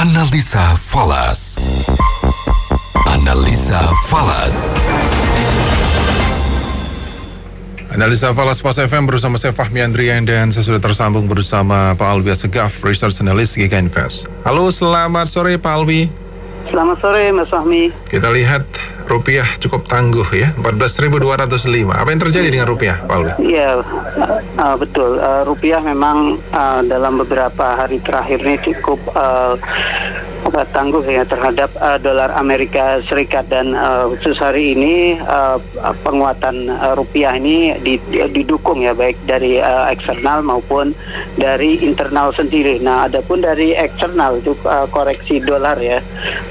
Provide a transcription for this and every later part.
Analisa Falas. Analisa Falas. Analisa Falas Pas FM bersama saya Fahmi Andrian dan saya sudah tersambung bersama Pak Alwi Assegaf, Research Analyst GK Invest. Halo, selamat sore Pak Alwi. Selamat sore Mas Fahmi. Kita lihat rupiah cukup tangguh ya, 14.205. Apa yang terjadi dengan rupiah Pak Alwi? Iya, betul. Rupiah memang dalam beberapa hari terakhir ini cukup tangguh ya terhadap dolar Amerika Serikat, dan khusus hari ini penguatan rupiah ini didukung ya baik dari eksternal maupun dari internal sendiri. Nah, adapun dari eksternal itu koreksi dolar ya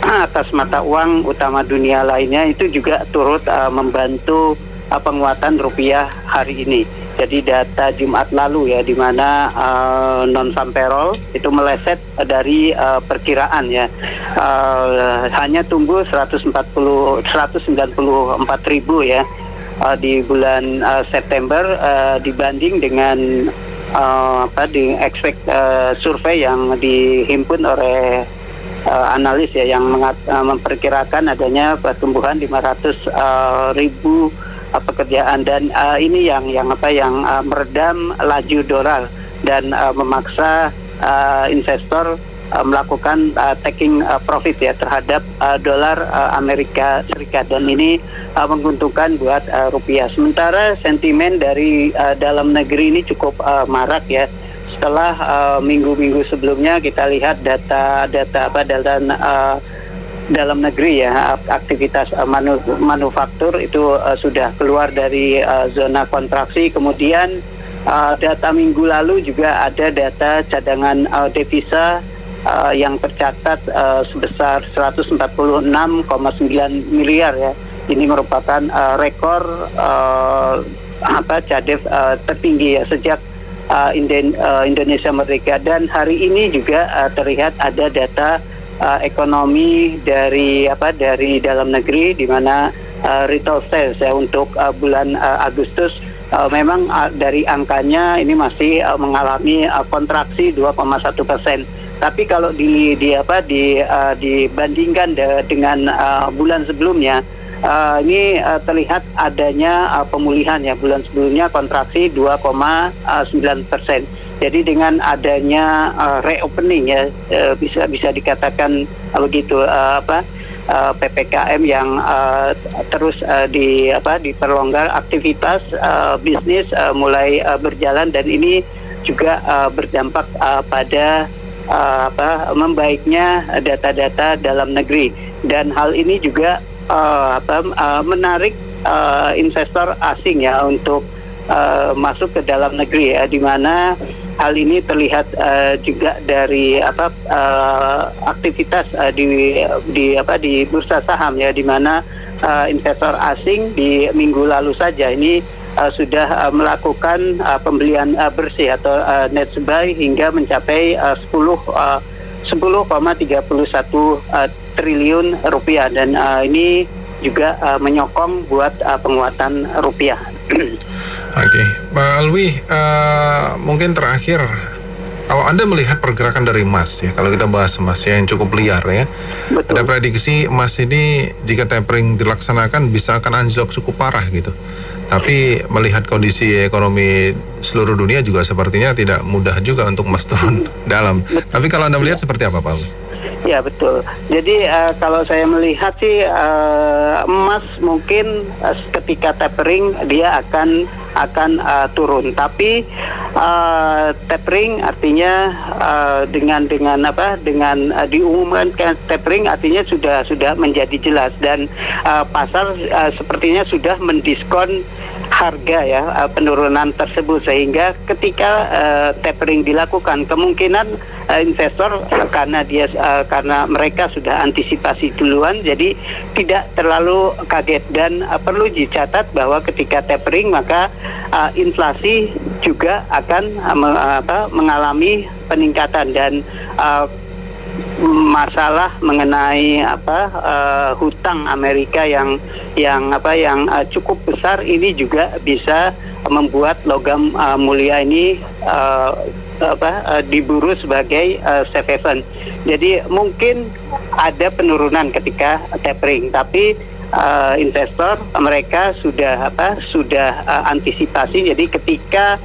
atas mata uang utama dunia lainnya itu juga turut membantu penguatan rupiah hari ini. Jadi data Jumat lalu ya, di mana non-farm payroll itu meleset dari perkiraan ya, hanya tumbuh 194.000 ya di bulan September dibanding dengan di expect survei yang dihimpun oleh analis ya, yang memperkirakan adanya pertumbuhan 500.000 pekerjaan, dan ini yang meredam laju dolar dan memaksa investor melakukan taking profit ya terhadap dolar Amerika Serikat, dan ini menguntungkan buat rupiah. Sementara sentimen dari dalam negeri ini cukup marak ya. Setelah minggu-minggu sebelumnya kita lihat data dalam negeri ya, aktivitas manufaktur itu sudah keluar dari zona kontraksi. Kemudian data minggu lalu juga ada data cadangan devisa yang tercatat sebesar 146,9 miliar ya. Ini merupakan rekor cadev tertinggi ya sejak Indonesia merdeka. Dan hari ini juga terlihat ada data ekonomi dari dalam negeri, di mana retail sales ya untuk bulan Agustus memang dari angkanya ini masih mengalami kontraksi 2,1%. Tapi kalau dibandingkan dengan bulan sebelumnya, ini terlihat adanya pemulihan ya. Bulan sebelumnya kontraksi 2,9%. Jadi dengan adanya reopening ya, bisa dikatakan begitu, PPKM yang terus diperlonggar, aktivitas bisnis mulai berjalan, dan ini juga berdampak pada membaiknya data-data dalam negeri. Dan hal ini juga menarik investor asing ya untuk masuk ke dalam negeri ya, di mana hal ini terlihat juga dari aktivitas di bursa saham ya, di mana investor asing di minggu lalu saja ini sudah melakukan pembelian bersih atau net buy hingga mencapai 10,31 triliun rupiah, dan ini juga menyokong buat penguatan rupiah. Oke, Pak Alwi, mungkin terakhir, kalau Anda melihat pergerakan dari emas ya, kalau kita bahas emas ya, yang cukup liar ya. Betul. Ada prediksi emas ini jika tapering dilaksanakan bisa akan anjlok cukup parah gitu. Tapi melihat kondisi ekonomi seluruh dunia juga sepertinya tidak mudah juga untuk emas turun dalam. Tapi kalau Anda melihat seperti apa Pak Alwi? Ya betul. Jadi kalau saya melihat sih emas mungkin ketika tapering dia akan turun. Tapi tapering artinya dengan diumumkan tapering artinya sudah menjadi jelas, dan pasar sepertinya sudah mendiskon harga ya penurunan tersebut, sehingga ketika tapering dilakukan kemungkinan investor karena mereka sudah antisipasi duluan, jadi tidak terlalu kaget. Dan perlu dicatat bahwa ketika tapering maka inflasi juga akan mengalami peningkatan, dan masalah mengenai hutang Amerika yang cukup besar ini juga bisa membuat logam mulia ini diburu sebagai safe haven. Jadi mungkin ada penurunan ketika tapering, tapi investor mereka sudah antisipasi. Jadi ketika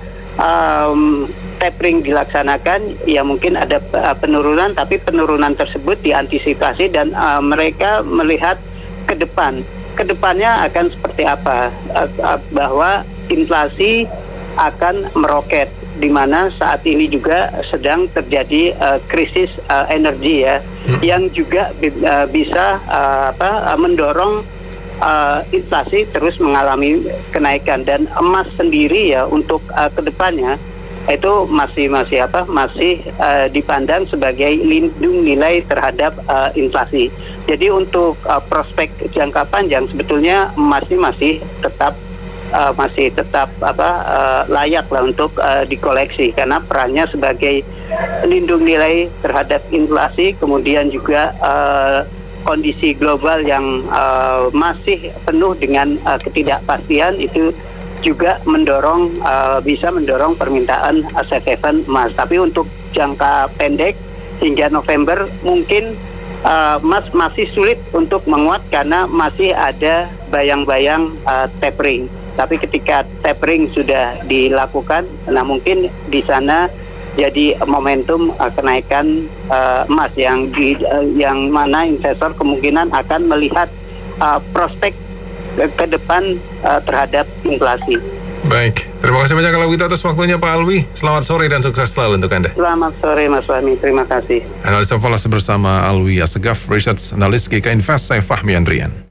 tapering dilaksanakan, ya mungkin ada penurunan, tapi penurunan tersebut diantisipasi dan mereka melihat ke depannya akan seperti apa, bahwa inflasi akan meroket, di mana saat ini juga sedang terjadi krisis energi ya, yang juga bisa mendorong inflasi terus mengalami kenaikan. Dan emas sendiri ya untuk kedepannya itu masih dipandang sebagai lindung nilai terhadap inflasi. Jadi untuk prospek jangka panjang sebetulnya masih tetap layak lah untuk dikoleksi, karena perannya sebagai lindung nilai terhadap inflasi, kemudian juga kondisi global yang masih penuh dengan ketidakpastian itu juga bisa mendorong permintaan safe haven emas. Tapi untuk jangka pendek hingga November mungkin emas masih sulit untuk menguat karena masih ada bayang-bayang tapering. Tapi ketika tapering sudah dilakukan, nah mungkin di sana jadi momentum kenaikan emas yang mana investor kemungkinan akan melihat prospek ke depan terhadap inflasi. Baik, terima kasih banyak kalau begitu atas waktunya Pak Alwi. Selamat sore dan sukses selalu untuk Anda. Selamat sore Mas Fahmi, terima kasih. Analisa Falas bersama Alwi Assegaf, Research Analyst GK Invest, saya Fahmi Andrian.